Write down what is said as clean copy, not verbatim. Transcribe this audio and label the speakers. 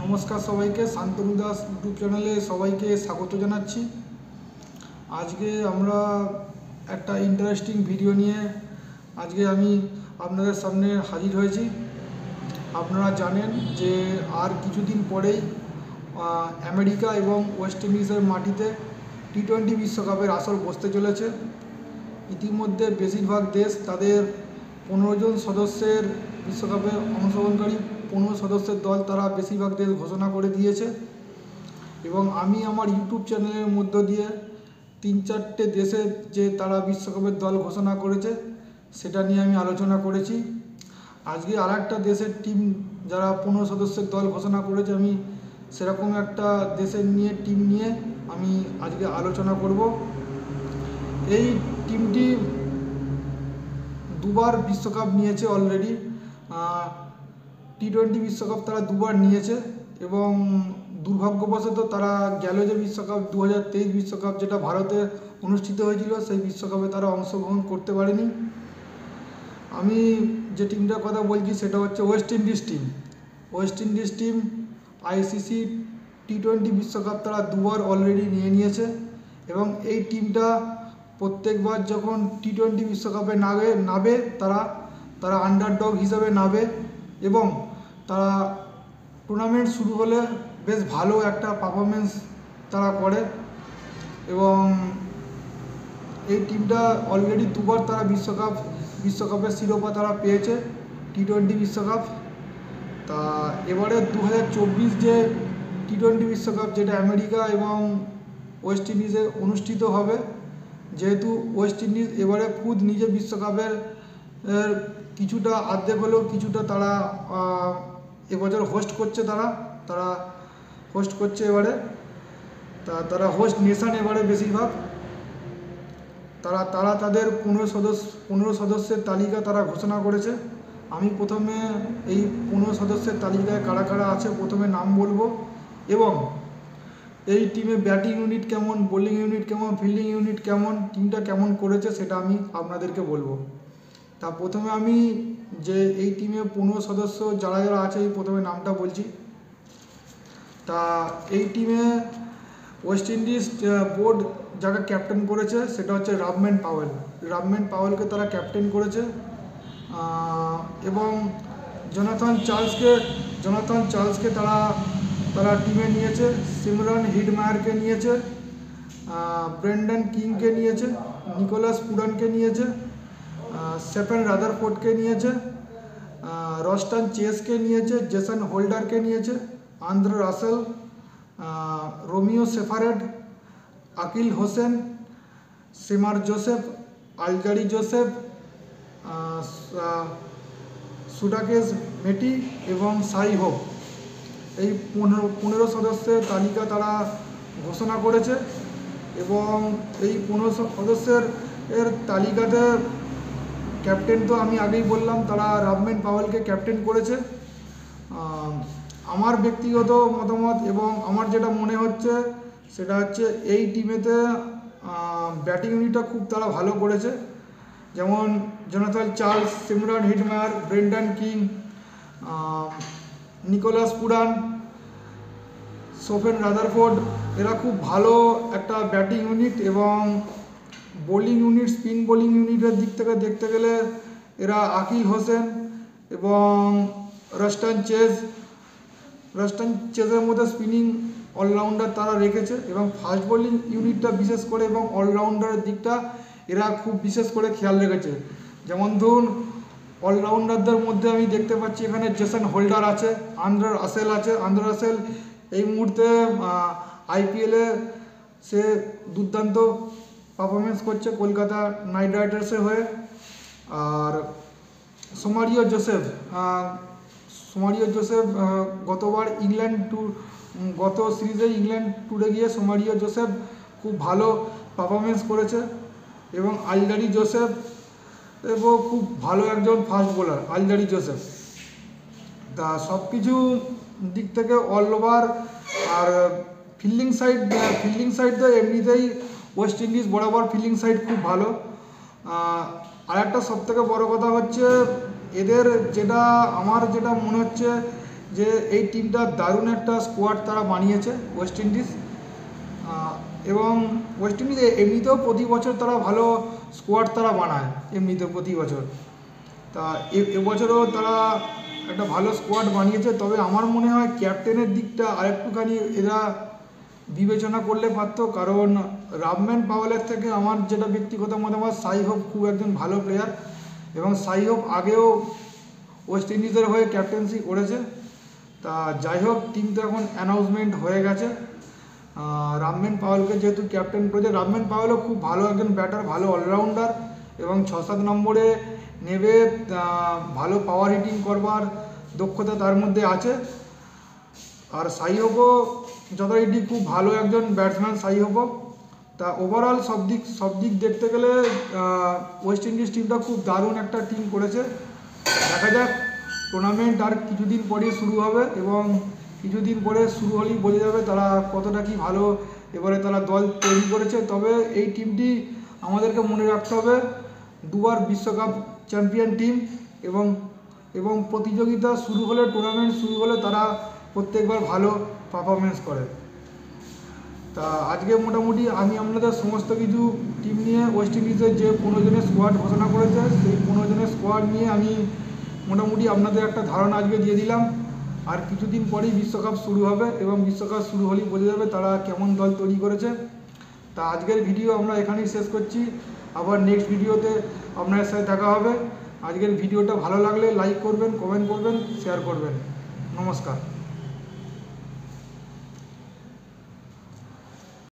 Speaker 1: নমস্কার সবাইকে, শান্তনু দাস ইউটিউব চ্যানেলে সবাইকে স্বাগত জানাচ্ছি। আজকে আমরা একটা ইন্টারেস্টিং ভিডিও নিয়ে আজকে আমি আপনাদের সামনে হাজির হয়েছি। আপনারা জানেন যে আর কিছুদিন পরেই আমেরিকা এবং ওয়েস্ট ইন্ডিজের মাটিতে টি-20 বিশ্বকাপের আসর বসতে চলেছে। ইতিমধ্যে বেশিরভাগ দেশ তাদের 15 জন সদস্যের বিশ্বকাপে অংশগ্রহণকারী 15 সদস্যের দল তারা বেশিরভাগ দেশ ঘোষণা করে দিয়েছে এবং আমি আমার ইউটিউব চ্যানেলের মধ্য দিয়ে 3-4টে দেশের যে তারা বিশ্বকাপের দল ঘোষণা করেছে সেটা নিয়ে আমি আলোচনা করেছি। আজকে আর একটা দেশের টিম যারা 15 সদস্যের দল ঘোষণা করেছে, আমি সেরকম একটা দেশের টিম নিয়ে আমি আজকে আলোচনা করব। এই টিমটি দুবার বিশ্বকাপ নিয়েছে অলরেডি। টি-20 বিশ্বকাপ তারা দুবার নিয়েছে এবং দুর্ভাগ্যবশত তারা গেল যে বিশ্বকাপ 2023 বিশ্বকাপ যেটা ভারতে অনুষ্ঠিত হয়েছিল সেই বিশ্বকাপে তারা অংশগ্রহণ করতে পারেনি। আমি যে টিমটার কথা বলছি সেটা হচ্ছে West Indies team. West Indies team ICC টি-20 বিশ্বকাপ তারা দুবার অলরেডি নিয়েছে এবং এই টিমটা প্রত্যেকবার যখন টি-20 বিশ্বকাপে নাবে তারা আন্ডারডগ হিসাবে নাবে এবং তারা টুর্নামেন্ট শুরু হলে বেশ ভালো একটা পারফরমেন্স তারা করে এবং এই টিমটা অলরেডি দুবার তারা বিশ্বকাপের শিরোপা তারা পেয়েছে টি-20 বিশ্বকাপ। তা এবারে 2024 যে টি-20 বিশ্বকাপ যেটা আমেরিকা এবং ওয়েস্ট ইন্ডিজে অনুষ্ঠিত হবে, যেহেতু ওয়েস্ট ইন্ডিজ এবারে খুদ নিজে বিশ্বকাপের কিছুটা অর্ধেক হলেও কিছুটা তারা এবছর হোস্ট করছে, তারা হোস্ট করছে এবারে। তারা হোস্ট নেশন এবারে বেশিরভাগ তারা তাদের 15 সদস্যের তালিকা তারা ঘোষণা করেছে। আমি প্রথমে এই 15 সদস্যের তালিকায় কারা কারা আছে প্রথমে নাম বলবো এবং এই টিমে ব্যাটিং ইউনিট কেমন, বোলিং ইউনিট কেমন, ফিল্ডিং ইউনিট কেমন, টিমটা কেমন করেছে সেটা আমি আপনাদেরকে বলবো। তা প্রথমে আমি যে এই টিমে 15 সদস্য যারা যারা আছে এই প্রথমে নামটা বলছি। তা এই টিমে ওয়েস্ট ইন্ডিজ বোর্ড যাকে ক্যাপ্টেন করেছে সেটা হচ্ছে রাভম্যান পাওয়েলকে তারা ক্যাপ্টেন করেছে এবং জোনাথন চার্লসকে তারা টিমে নিয়েছে। সিমরন হিটমায়ারকে নিয়েছে, ব্রেন্ডন কিংকে নিয়েছে, নিকোলাস পুরানকে নিয়েছে, স্টেফেন রাদারফোর্ডকে নিয়েছে, রস্টন চেসকে নিয়েছে, জেসন হোল্ডারকে নিয়েছে, Andre Russell, Romario Shepherd, Akeal Hosein, Shamar Joseph, Alzarri Joseph, Gudakesh Motie এবং সাই হোপ। এই 15 সদস্যের তালিকা তারা ঘোষণা করেছে এবং এই 15 সদস্যের তালিকাতে ক্যাপ্টেন তো আমি আগেই বললাম, তারা রাভম্যান পাওয়েলকে ক্যাপ্টেন করেছে। আমার ব্যক্তিগত মতামত এবং আমার যেটা মনে হচ্ছে সেটা হচ্ছে এই টিমেতে ব্যাটিং ইউনিটটা খুব তারা ভালো করেছে। যেমন Jonathan Charles, Shimron Hetmyer, Brandon King, Nicholas Pooran, Stephen Rutherford, এরা খুব ভালো একটা ব্যাটিং ইউনিট এবং বোলিং ইউনিট, স্পিন বোলিং ইউনিটের দিক থেকে দেখতে গেলে এরা আকিল হোসেন এবং রস্টন চেজের মধ্যে স্পিনিং অলরাউন্ডার তারা রেখেছে এবং ফাস্ট বোলিং ইউনিটটা বিশেষ করে এবং অলরাউন্ডারের দিকটা এরা খুব বিশেষ করে খেয়াল রেখেছে। যেমন ধরুন অলরাউন্ডারদের মধ্যে আমি দেখতে পাচ্ছি এখানে জেসন হোল্ডার আছে, আন্দ্রে রাসেল এই মুহূর্তে আইপিএলে সে দুর্দান্ত পারফরমেন্স করছে কলকাতা নাইট রাইডার্সের হয়ে। আর সোমারিও জোসেফ গতবার গত সিরিজে ইংল্যান্ড ট্যুরে গিয়ে সোমারিও জোসেফ খুব ভালো পারফরমেন্স করেছে এবং আলজারি জোসেফ খুব ভালো একজন ফাস্ট বোলার আলজারি জোসেফ। তা সব কিছু দিক থেকে অল ওভার। আর ফিল্ডিং সাইড তো এমনিতেই ওয়েস্ট ইন্ডিজ বরাবর ফিল্ডিং সাইড খুব ভালো। আর একটা সবথেকে বড় কথা হচ্ছে এদের আমার যেটা মনে হচ্ছে যে এই টিমটা দারুণ একটা স্কোয়াড তারা বানিয়েছে ওয়েস্ট ইন্ডিজ। এবং ওয়েস্ট ইন্ডিজ এমনিতেও প্রতি বছর তারা ভালো স্কোয়াড তারা বানায় এমনিতেও প্রতি বছর। তা এবছরও তারা একটা ভালো স্কোয়াড বানিয়েছে। তবে আমার মনে হয় ক্যাপ্টেনের দিকটা আরেকটুখানি এরা বিবেচনা করলে পারতো, কারণ রাবম্যান পাওয়েলের থেকে আমার যেটা ব্যক্তিগত মতামত, সাই হোপ খুব একজন ভালো প্লেয়ার এবং সাই হোপ আগেও ওয়েস্ট ইন্ডিজের হয়ে ক্যাপ্টেন্সি করেছে। তা যাই হোক, টিম তো এখন অ্যানাউন্সমেন্ট হয়ে গেছে। রাবম্যান পাওয়েলকে যেহেতু ক্যাপ্টেন করেছে, রাবম্যান পাওয়েলও খুব ভালো একজন ব্যাটার, ভালো অলরাউন্ডার এবং 6-7 নম্বরে নেবে ভালো পাওয়ার হিটিং করবার দক্ষতা তার মধ্যে আছে। আর সাই হোপও যথারীতি খুব ভালো একজন ব্যাটসম্যান সাই হোপও। তা ওভারঅল সব দিক দেখতে গেলে ওয়েস্ট ইন্ডিজ টিমটা খুব দারুণ একটা টিম করেছে। দেখা যাক, টুর্নামেন্ট আর কিছুদিন পরেই শুরু হবে এবং কিছুদিন পরে শুরু হলেই বোঝা যাবে তারা কতটা কি ভালো এবারে তারা দল তৈরি করেছে। তবে এই টিমটি আমাদেরকে মনে রাখতে হবে দুবার বিশ্বকাপ চ্যাম্পিয়ন টিম এবং প্রতিযোগিতা শুরু হলে, টুর্নামেন্ট শুরু হলে তারা প্রত্যেকবার ভালো পারফরমেন্স করে। তা আজকে মোটামুটি আমি আপনাদের সমস্ত কিছু টিম নিয়ে ওয়েস্ট ইন্ডিজের যে 15 জনের স্কোয়াড ঘোষণা করেছে সেই 15 জনের স্কোয়াড নিয়ে আমি মোটামুটি আপনাদের একটা ধারণা আজকে দিয়ে দিলাম। আর কিছুদিন পরেই বিশ্বকাপ শুরু হবে এবং বিশ্বকাপ শুরু হলেই বোঝা যাবে তারা কেমন দল তৈরি করেছে। তা আজকের ভিডিও আমরা এখানেই শেষ করছি। আবার নেক্সট ভিডিওতে আপনাদের সাথে দেখা হবে। আজকের ভিডিওটা ভালো লাগলে লাইক করবেন, কমেন্ট করবেন, শেয়ার করবেন। নমস্কার।